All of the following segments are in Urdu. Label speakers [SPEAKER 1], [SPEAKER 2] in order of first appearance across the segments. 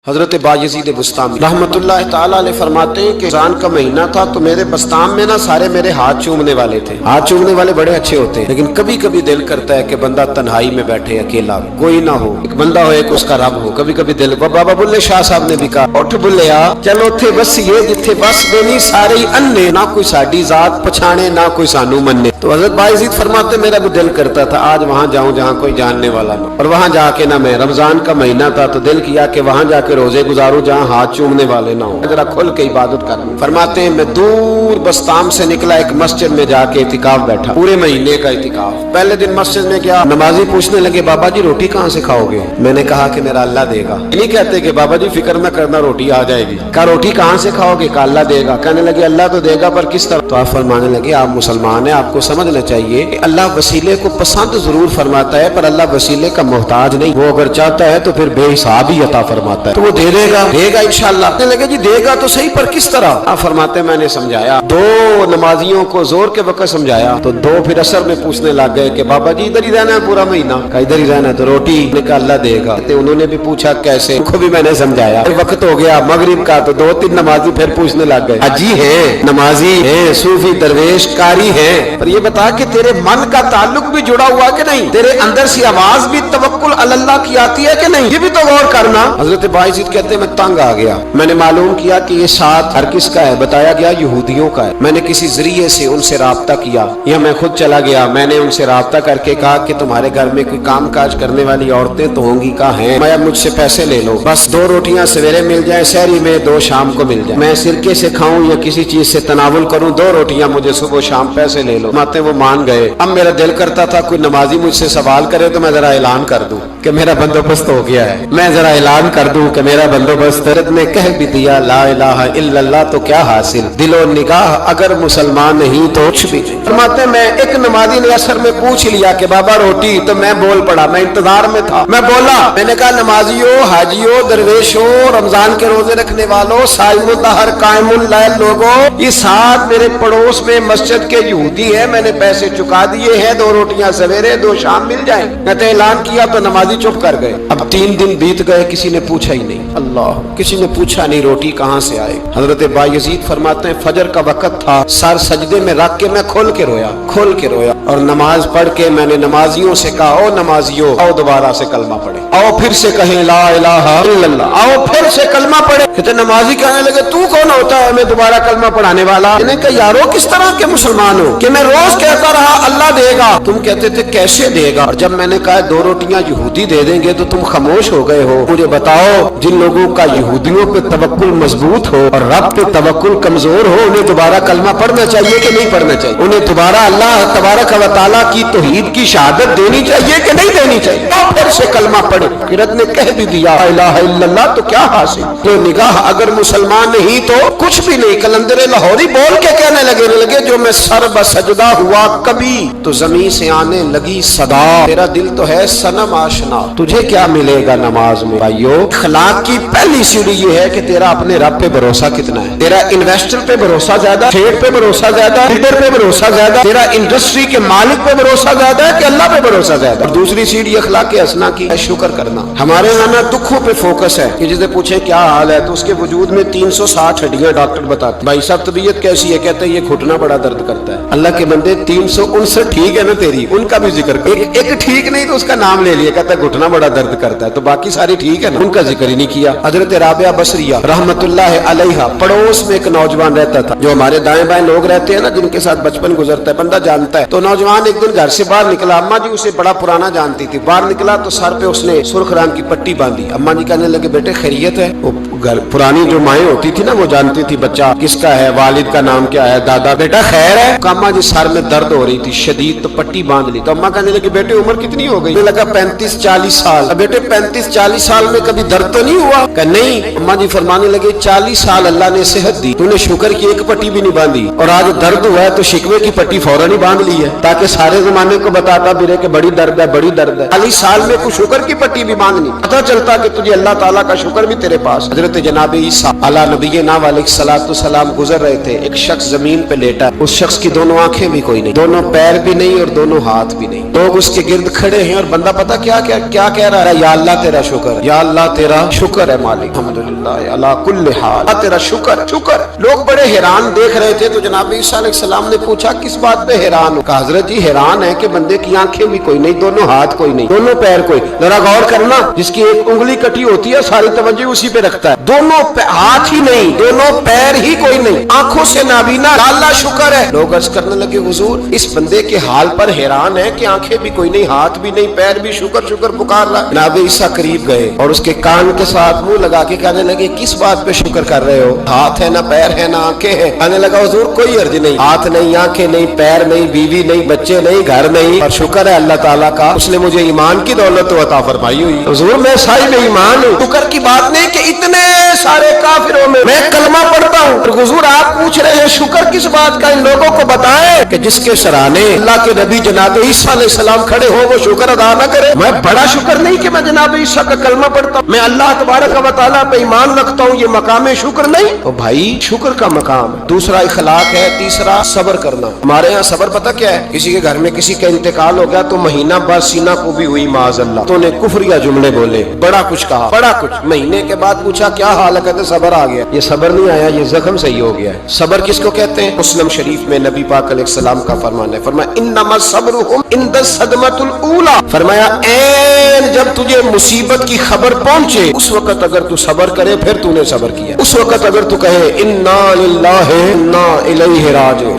[SPEAKER 1] حضرت بایزید بستامی رحمت اللہ تعالیٰ علیہ فرماتے ہیں کہ رمضان کا مہینہ تھا تو میرے بستام میں نا سارے میرے ہاتھ چومنے والے تھے. ہاتھ چومنے والے بڑے اچھے ہوتے ہیں، لیکن کبھی کبھی دل کرتا ہے کہ بندہ تنہائی میں بیٹھے اکیلا، کوئی نہ ہو، ایک بندہ ہو ایک اس کا رب ہو. کبھی کبھی دل بابا بلے شاہ صاحب نے بھی کہا اٹھ بلیا چلو تھے بس یہ جتھے بس دینی سارے ہی انے، نہ کوئی ساڈی ذات پچھانے نہ کوئی سانو مننے. تو حضرت بایزید فرماتے میرا بھی دل کرتا تھا آج وہاں جاؤں جہاں کوئی جاننے والا نہ، اور وہاں جا کے نہ میں رمضان کا مہینہ تھا تو دل کیا کہ وہاں جا کے روزے گزاروں جہاں ہاتھ چومنے والے نہ ہوں، ذرا کھل کے عبادت کروں. فرماتے ہیں میں دور بستام سے نکلا، ایک مسجد میں جا کے اعتکاف بیٹھا، پورے مہینے کا اعتکاف. پہلے دن مسجد میں گیا، نمازی پوچھنے لگے بابا جی روٹی کہاں سے کھاؤ گے؟ میں نے کہا کہ میرا اللہ دے گا. نہیں کہتے کہ بابا جی فکر نہ کرنا روٹی آ جائے گی. کہا روٹی کہاں سے کھاؤ گے؟ کہا اللہ دے گا. کہنے لگے اللہ تو دے گا پر کس طرح؟ تو آپ فرمانے لگے آپ مسلمان ہیں، آپ کو سمجھنا چاہیے کہ اللہ وسیلے کو پسند ضرور فرماتا ہے پر اللہ وسیلے کا محتاج نہیں. وہ اگر چاہتا ہے تو پھر بے حساب ہی عطا فرماتا ہے، تو وہ دے گا انشاءاللہ. کہنے لگے جی دے گا تو صحیح پر کس طرح؟ آپ فرماتے ہیں میں نے سمجھایا، دو نمازیوں کو زور کے وقت سمجھایا تو دو پھر اثر میں پوچھنے لگ گئے کہ بابا جی ادھر ہی رہنا ہے پورا مہینہ؟ کہا ادھر ہی رہنا ہے. تو روٹی نے کہا اللہ دے گا. انہوں نے بھی پوچھا کیسے؟ ان کو بھی میں نے سمجھایا. وقت ہو گیا مغرب کا تو دو تین نمازی پھر پوچھنے لگ گئے حجی ہیں، نمازی ہیں، صوفی درویش قاری ہیں، پر یہ بتا کہ تیرے من کا تعلق بھی جڑا ہوا کہ نہیں؟ تیرے اندر سی آواز بھی توکل علی اللہ کی آتی ہے کہ نہیں؟ یہ بھی تو غور کرنا. حضرت بایزید کہتے ہیں میں تنگ آ گیا. میں نے معلوم کیا کہ یہ ساتھ ہر کس کا ہے؟ بتایا گیا یہودیوں کا ہے. میں نے کسی ذریعے سے ان سے رابطہ کیا یا میں خود چلا گیا. میں نے ان سے رابطہ کر کے کہا کہ تمہارے گھر میں کوئی کام کاج کرنے والی عورتیں تو ہوں گی؟ کہا ہیں. میں مجھ سے پیسے لے لو، بس 2 روٹیاں سویرے مل جائیں سحری میں، 2 شام کو مل جائیں. میں سرکے سے کھاؤں یا کسی چیز سے تناول کروں، 2 روٹیاں مجھے صبح شام پیسے لے لو. ماتے وہ مان گئے. اب میرا دل کرتا تھا کوئی نمازی مجھ سے سوال کرے تو میں ذرا اعلان کر دوں کہ میرا بندوبست ہو گیا ہے. میں ذرا اعلان کر دوں کہ میرا بندوبست. حضرت نے کہہ بھی دیا لا الہ الا اللہ تو کیا حاصل، دل و نگاہ اگر مسلمان نہیں تو کچھ بھی نہیں. فرماتے میں ایک نمازی نے اثر میں پوچھ لیا کہ بابا روٹی، تو میں بول پڑا، میں انتظار میں تھا. میں بولا، میں نے کہا نمازیوں، حاجیوں، درویشوں، رمضان کے روزے رکھنے والوں، صائم الدہر قائم اللیل لوگوں، یہ ساتھ میرے پڑوس میں مسجد کے یہودی ہیں، میں نے پیسے چکا دیے ہیں، 2 روٹیاں سویرے 2 شام مل جائیں. میں نے اعلان کیا تو نمازی چپ کر گئے. اب 3 دن بیت گئے، کسی نے پوچھا ہی نہیں. اللہ، کسی نے پوچھا نہیں روٹی کہاں سے آئے. حضرت بایزید فرماتے ہیں فجر کا وقت تھا، سر سجدے میں رکھ کے میں کھول کے رویا اور نماز پڑھ کے میں نے نمازیوں سے کہا او نمازیوں آؤ دوبارہ سے کلمہ پڑھے، آؤ پھر سے کہیں لا الہ الا اللہ، آؤ پھر سے کلمہ پڑھے. کہتے نمازی کہنے لگے تو کون ہوتا ہے ہمیں دوبارہ کلمہ پڑھانے والا؟ میں نے کہا یارو کس طرح کے مسلمان ہو کہ میں روز کہتا رہا اللہ دے گا، تم کہتے تھے کیسے دے گا، اور جب میں نے کہا 2 روٹیاں یہودی دے دیں گے تو تم خاموش ہو گئے ہو. مجھے بتاؤ جن لوگوں کا یہودیوں پہ توکل مضبوط ہو اور رب پہ توکل کمزور ہو، انہیں دوبارہ کلمہ پڑھنا چاہیے کہ نہیں پڑھنا چاہیے؟ انہیں دوبارہ اللہ تبارک و تعالیٰ کی توحید کی شہادت دینی چاہیے کہ نہیں دینی چاہیے؟ پھر سے کلمہ پڑھے. قرت نے کہہ بھی دیا لا الہ الا اللہ تو کیا حاصل، جو نگاہ اگر مسلمان نہیں تو کچھ بھی نہیں. کلندر لاہوری بول کے کہنے لگے جو میں سر بسجدہ ہوا کبھی تو زمین سے آنے لگی صدا، تیرا دل تو ہے صنم آشنا، تجھے کیا ملے گا نماز میں؟ بھائیو اخلاق کی پہلی سیڑھی یہ ہے کہ تیرا اپنے رب پہ بھروسہ کتنا ہے. تیرا انویسٹر پہ بھروسہ زیادہ، ٹریڈ پہ بھروسہ زیادہ، لیڈر پہ بھروسہ زیادہ، تیرا انڈسٹری کے مالک پہ بھروسہ زیادہ ہے کہ اللہ پہ بھروسہ زیادہ؟ اور دوسری سیڑھی اخلاق حسنہ کی ہے شکر کرنا. ہمارے یہاں دکھوں پہ فوکس ہے کہ جسے پوچھیں کیا حال ہے تو اس کے وجود میں 360 ہڈیاں ڈاکٹر بتاتے بھائی صاحب طبیعت کیسی ہے؟ کہتے ہیں یہ گھٹنا بڑا درد کرتا ہے. اللہ کے بندے 359 ٹھیک ہے نا تیری، ان کا بھی ذکر کر. ایک ٹھیک نہیں تو اس کا نام لے لیا، کہتا ہے گھٹنا بڑا درد کرتا ہے، تو باقی ساری ٹھیک ہے نا، ان کا ذکر ہی نہیں کیا. حضرت رابعہ بصریہ رحمت اللہ علیہا پڑوس میں ایک نوجوان رہتا تھا، جو ہمارے دائیں بائیں لوگ رہتے ہیں نا جن کے ساتھ بچپن گزرتا ہے بندہ جانتا ہے. تو نوجوان ایک دن گھر سے باہر نکلا، اماں جی اسے بڑا پرانا جانتی تھی. باہر نکلا تو سر پہ اس نے سرخ رنگ کی پٹی باندھی. اماں جی کہنے لگے بیٹے خیریت ہے؟ وہ گھر پرانی جو مائیں ہوتی تھی نا وہ جانتی تھی بچہ کس کا ہے، والد کا نام کیا ہے، دادا، بیٹا خیر ہے؟ اماں جی سر میں درد ہو رہی تھی شدید، تو پٹی باندھ لی. تو اماں کہنے لگی بیٹے عمر کتنی ہو گئی؟ لگا 35-40 سال. بیٹے 35-40 سال میں کبھی درد تو نہیں ہوا؟ کہ نہیں. اماں جی فرمانے لگے 40 سال اللہ نے صحت دی، تو نے شکر کی ایک پٹی بھی نہیں باندھی، اور آج درد ہوا ہے تو شکوے کی پٹی فوراً ہی باندھ لی ہے تاکہ سارے زمانے کو بتاتا بھی رہے کہ بڑی درد ہے بڑی درد ہے. 40 سال میں کوئی شکر کی پٹی بھی باندھنی، پتہ چلتا کہ تجھے اللہ تعالیٰ کا شکر بھی تیرے پاس. حضرت حضرت جناب عیسیٰ علی نبینا علیہ گزر رہے تھے، ایک شخص زمین پہ لیٹا ہے، اس شخص کی دونوں آنکھیں بھی کوئی نہیں، دونوں پیر بھی نہیں اور دونوں ہاتھ بھی نہیں، لوگ اس کے گرد کھڑے ہیں اور بندہ پتہ کیا کہہ رہا ہے، یا اللہ تیرا شکر، یا اللہ تیرا شکر ہے مالک، الحمدللہ علی کل حال، تیرا شکر شکر۔ لوگ بڑے حیران دیکھ رہے تھے، تو جناب عیسیٰ علیہ السلام نے پوچھا کس بات پہ حیران ہو؟ کہا حضرت جی حیران ہے کہ بندے کی آنکھیں بھی کوئی نہیں، دونوں ہاتھ کوئی نہیں، دونوں پیر کوئی، ذرا غور کرنا، جس کی ایک انگلی کٹی ہوتی ہے ساری توجہ اسی پہ رکھتا ہے، دونوں ہاتھ ہی نہیں، دونوں پیر ہی کوئی نہیں، آنکھوں سے نابینا، اللہ شکر ہے۔ لوگ عرض کرنے لگے حضور اس بندے کے حال پر حیران ہے کہ آنکھیں بھی کوئی نہیں، ہاتھ بھی نہیں، پیر بھی، شکر شکر پکار رہا۔ جناب عیسیٰ قریب گئے اور اس کے کان کے ساتھ منہ لگا کے کہنے لگے کس بات پہ شکر کر رہے ہو؟ ہاتھ ہے نہ پیر ہے نہ آنکھیں ہیں۔ کہنے لگا حضور کوئی عرض نہیں، ہاتھ نہیں، آنکھیں نہیں، پیر نہیں، بیوی نہیں، بچے نہیں، گھر نہیں، اور شکر ہے اللہ تعالیٰ کا، اس نے مجھے ایمان کی دولت تو عطا فرمائی ہوئی۔ حضور میں صاحب ایمان ہوں، شکر کی بات نہیں کہ اتنے سارے کافروں میں کلمہ پڑھتا ہوں۔ اور حضور آپ پوچھ رہے ہیں شکر کس بات کا؟ ان لوگوں کو بتائیں کہ جس کے سرانے اللہ کے نبی جناب عیسیٰ علیہ السلام کھڑے ہو وہ شکر ادا نہ کرے۔ میں بڑا شکر نہیں کہ میں جناب عیسیٰ کا کلمہ پڑھتا ہوں، میں اللہ تبارک و تعالیٰ پہ ایمان رکھتا ہوں، یہ مقام شکر نہیں؟ تو بھائی شکر کا مقام ہے، دوسرا اخلاق ہے، تیسرا صبر کرنا۔ ہمارے ہاں صبر پتہ کیا ہے؟ کسی کے گھر میں کسی کا انتقال ہو گیا تو مہینہ بعد سینہ کو بھی ہوئی معاذ اللہ، تو نے کفریہ جملے بولے، بڑا کچھ کہا، بڑا کچھ، مہینے کے بعد پوچھا کیا حال ہے، کہتے صبر آ گیا۔ یہ صبر نہیں آیا، یہ زخم صحیح ہو گیا ہے۔ صبر کس کو کہتے ہیں؟ مسلم شریف میں نبی پاک علیہ السلام کا فرمان ہے، فرمایا انما صبرہم عند الصدمۃ الاولی، فرمایا این جب تجھے مصیبت کی خبر پہنچے اس وقت اگر تو صبر کرے پھر تو نے صبر کیا، اس وقت اگر تو کہے انا للہ انا الیہ راجعون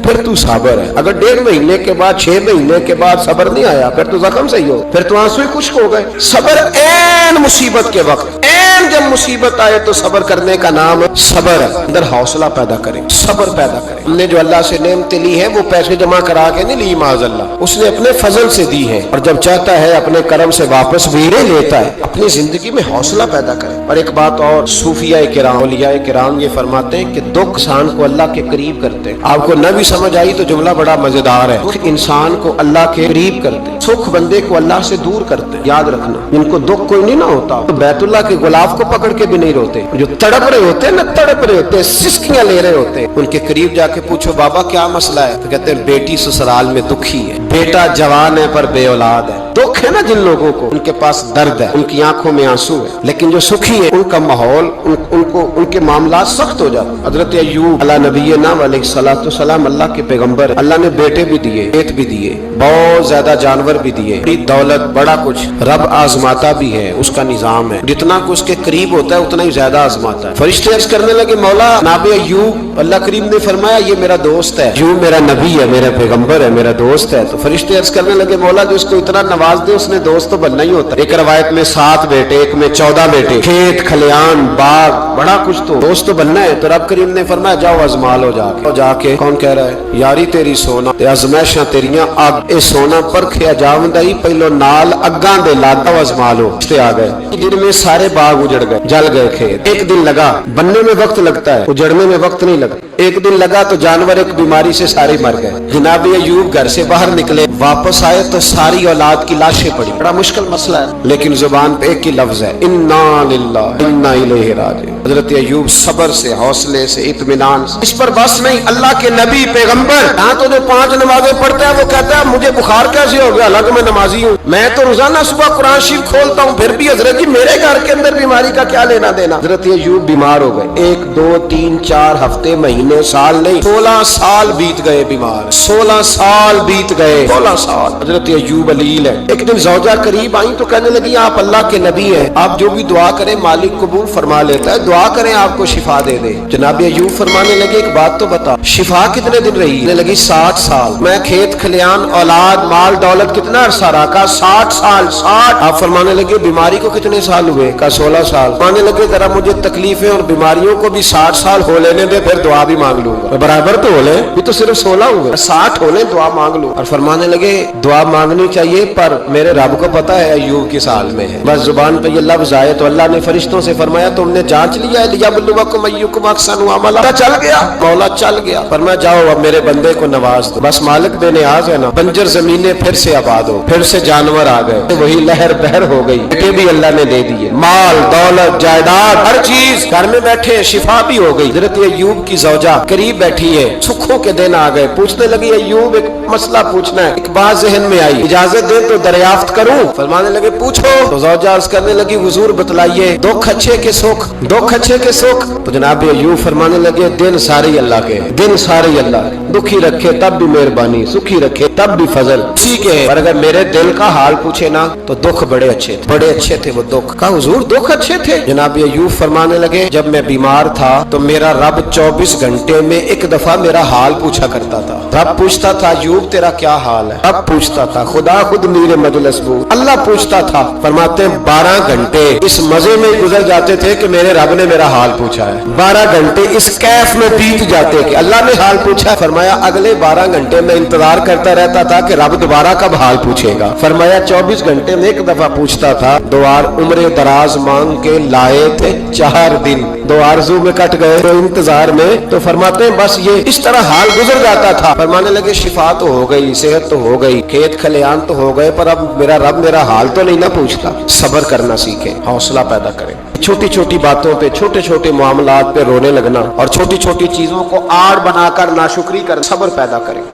[SPEAKER 1] پھر تو صابر ہے۔ اگر 1.5 مہینے کے بعد 6 مہینے کے بعد صبر نہیں آیا پھر تو زخم صحیح ہو، پھر تو آنسو ہی خشک ہو گئے۔ صبر این مصیبت کے وقت، این جب مصیبت آئے تو صبر کرنے کا نام صبر ہے۔ اندر حوصلہ پیدا کریں، صبر پیدا کریں۔ ہم نے جو اللہ سے نعمتیں لی ہیں وہ پیسے جمع کرا کے نہیں لی معاذ اللہ، اس نے اپنے فضل سے دی ہے، اور جب چاہتا ہے اپنے کرم سے واپس بھی لیتا ہے۔ اپنی زندگی میں حوصلہ پیدا کریں۔ اور ایک بات اور، صوفیاء کرام، اولیاء کرام یہ فرماتے ہیں کہ دکھ انسان کو اللہ کے قریب کرتے ہیں۔ آپ کو نہ بھی سمجھ آئی تو جملہ بڑا مزیدار ہے، دکھ انسان کو اللہ کے قریب کرتے ہیں، سکھ بندے کو اللہ سے دور کرتے ہیں۔ یاد رکھنا، جن کو دکھ کوئی نہیں نہ ہوتا تو بیت اللہ کے غلاف کو پکڑ کے بھی نہیں روتے، جو تڑپ رہے ہوتے ہیں نا، تڑپ رہے ہوتے ہیں، سسکیاں لے رہے ہوتے ہیں، ان کے قریب جا کے پوچھو بابا کیا مسئلہ ہے، تو کہتے ہیں بیٹی سسرال میں دکھی ہے، بیٹا جوان ہے پر بے اولاد ہے۔ دکھ ہے نا جن لوگوں کو، ان کے پاس درد ہے، ان کی آنکھوں میں آنسو ہے، لیکن جو سکھی ہیں ان کا ماحول، ان کے معاملات سخت ہو جاتے۔ حضرت ایوب علی نبینا علیہ الصلوۃ والسلام اللہ کے پیغمبر، اللہ نے بیٹے بھی دیے، بیٹ بھی دیے، بہت زیادہ جانور بھی دیے، بڑی دولت، بڑا کچھ، رب آزماتا بھی ہے، اس کا نظام ہے، جتنا کہ اس کے قریب ہوتا ہے اتنا ہی زیادہ آزماتا ہے۔ فرشتے عرض کرنے لگے مولا جناب ایوب، اللہ کریم نے فرمایا یہ میرا دوست ہے، ایوب میرا نبی ہے، میرا پیغمبر ہے، میرا دوست ہے۔ تو فرشتے عرض کرنے لگے مولا جو اس کو اتنا نواز دے اس نے دوست تو بننا ہی ہوتا ہے۔ ایک روایت میں 7 بیٹے، ایک میں 14 بیٹے، کھیت کھلیان باغ بڑا کچھ، تو دوست تو بننا ہے۔ تو رب کریم نے فرمایا جاؤ ازما لو جا کے کون کہہ رہا ہے یاری تیری سونا تے ازمائشاں تیریاں اگ، اے سونا پرکھیا جاوندا ہی پہلو نال اگاں دے لادا ازما لو۔ تے آ گئے، دن میں سارے باغ اجڑ گئے، جل گئے کھیت۔ ایک دن لگا، بننے میں وقت لگتا ہے، اجڑنے میں وقت نہیں لگتا۔ ایک دن لگا تو جانور ایک بیماری سے سارے مر گئے۔ جناب ایوب گھر سے باہر نکلے، واپس آئے تو ساری اولاد کی لاشیں پڑی۔ بڑا مشکل مسئلہ ہے، لیکن زبان پہ ایک ہی لفظ ہے انا للہ انا الیہ راجعون۔ حضرت ایوب صبر سے، حوصلے سے، اطمینان سے، اس پر بس نہیں، اللہ کے نبی پیغمبر ہاں تو جو 5 نمازیں پڑھتا ہے وہ کہتا ہے مجھے بخار کیسے ہو گیا، حالانکہ میں نمازی ہوں، میں تو روزانہ صبح قرآن شریف کھولتا ہوں، پھر بھی حضرت جی میرے گھر کے اندر بیماری کا کیا لینا دینا۔ حضرت ایوب بیمار ہو گئے، 1 2 3 4 ہفتے، مہینے، سال نہیں، 16 سال بیت گئے بیمار، 16 سال بیت گئے، 16 سال۔ حضرت ایوب علیل ہے۔ ایک دن زوجہ قریب آئیں تو کہنے لگی آپ اللہ کے نبی ہیں، آپ جو بھی دعا کریں مالک قبول فرما لیتا ہے، دعا کریں آپ کو شفا دے دے۔ جناب ایوب فرمانے لگے ایک بات تو بتا، شفا کتنے دن رہی؟ کہنے لگی 60 سال۔ میں کھیت کھلیان اولاد مال دولت کتنا عرصہ رہا؟ کہا 60 سال۔ 60۔ آپ فرمانے لگے بیماری کو کتنے سال ہوئے؟ کہا 16 سال۔ فرمانے لگے ذرا مجھے تکلیفیں اور بیماریوں کو بھی 60 سال ہو لینے دے، پھر دعا بھی مانگ لوں گا۔ برابر تو ہو لے، یہ تو صرف 16 ہوئے، 60 ہو لے دعا مانگ لوں۔ اور فرمانے لگے دعا مانگنی چاہیے پر میرے رب کو پتا ہے ایوب کس حال میں ہے، بس زبان پہ یہ لفظ آئے تو اللہ نے فرشتوں سے فرمایا تم نے جانچ لیا ہے لیبلوکم ایکم احسن عملا، پتہ چل گیا، مولا چل گیا، فرمایا جاؤ اب میرے بندے کو نواز دو، بس مالک بے نیاز ہے نا، بنجر زمینیں پھر سے آباد ہو، پھر سے جانور آ گئے، وہی لہر بہر ہو گئی، بیٹے بھی اللہ نے دے دیے، مال دولت جائیداد ہر چیز، گھر میں بیٹھے شفا بھی ہو گئی۔ حضرت ایوب کی زوجہ قریب بیٹھی ہے، سکھوں کے دن آ گئے، پوچھنے لگی ایوب ایک مسئلہ پوچھنا ہے، ایک بات ذہن میں آئی، اجازت دے تو دریافت کروں؟ فرمانے لگے پوچھو، تو زوجہ عرض کرنے لگی حضور بتلائیے دکھ اچھے کے سکھ، دکھ اچھے کے سکھ؟ تو جناب ایوب فرمانے لگے دن سارے اللہ کے، دن سارے اللہ، دکھی رکھے تب بھی مہربانی، سکھی رکھے تب بھی فضل اسی کے ہے، پر اگر میرے دل کا حال پوچھے نا تو دکھ بڑے اچھے تھے، بڑے اچھے تھے وہ دکھ۔ کہا حضور دکھ اچھے تھے؟ جناب ایوب فرمانے لگے جب میں بیمار تھا تو میرا رب 24 گھنٹے میں ایک دفعہ میرا حال پوچھا کرتا تھا، رب پوچھتا تھا ایوب تیرا کیا حال ہے، رب پوچھتا تھا، خدا خود میر مجلس بو اللہ پوچھتا تھا، فرماتے ہیں 12 گھنٹے اس مزے میں گزر جاتے تھے کہ میرے رب نے میرا حال پوچھا ہے، 12 گھنٹے اس کیف میں بیت جاتے کہ اللہ نے حال پوچھا ہے۔ فرمایا اگلے 12 گھنٹے میں انتظار کرتا رہتا تھا کہ رب دوبارہ کب حال پوچھے گا، فرمایا 24 گھنٹے میں ایک دفعہ پوچھتا تھا، دوار عمر دراز مانگ کے لائے تھے 4 دن، دو آرزو میں کٹ گئے تو انتظار میں، تو فرماتے ہیں بس یہ اس طرح حال گزر جاتا تھا۔ فرمانے لگے شفا تو ہو گئی، صحت تو ہو گئی، کھیت کھلیان تو ہو گئے، پر اب میرا رب میرا حال تو نہیں نہ پوچھتا۔ صبر کرنا سیکھیں، حوصلہ پیدا کریں، چھوٹی چھوٹی باتوں پہ، چھوٹے چھوٹے معاملات پہ رونے لگنا اور چھوٹی چھوٹی چیزوں کو آڑ بنا کر ناشکری کر صبر پیدا کریں۔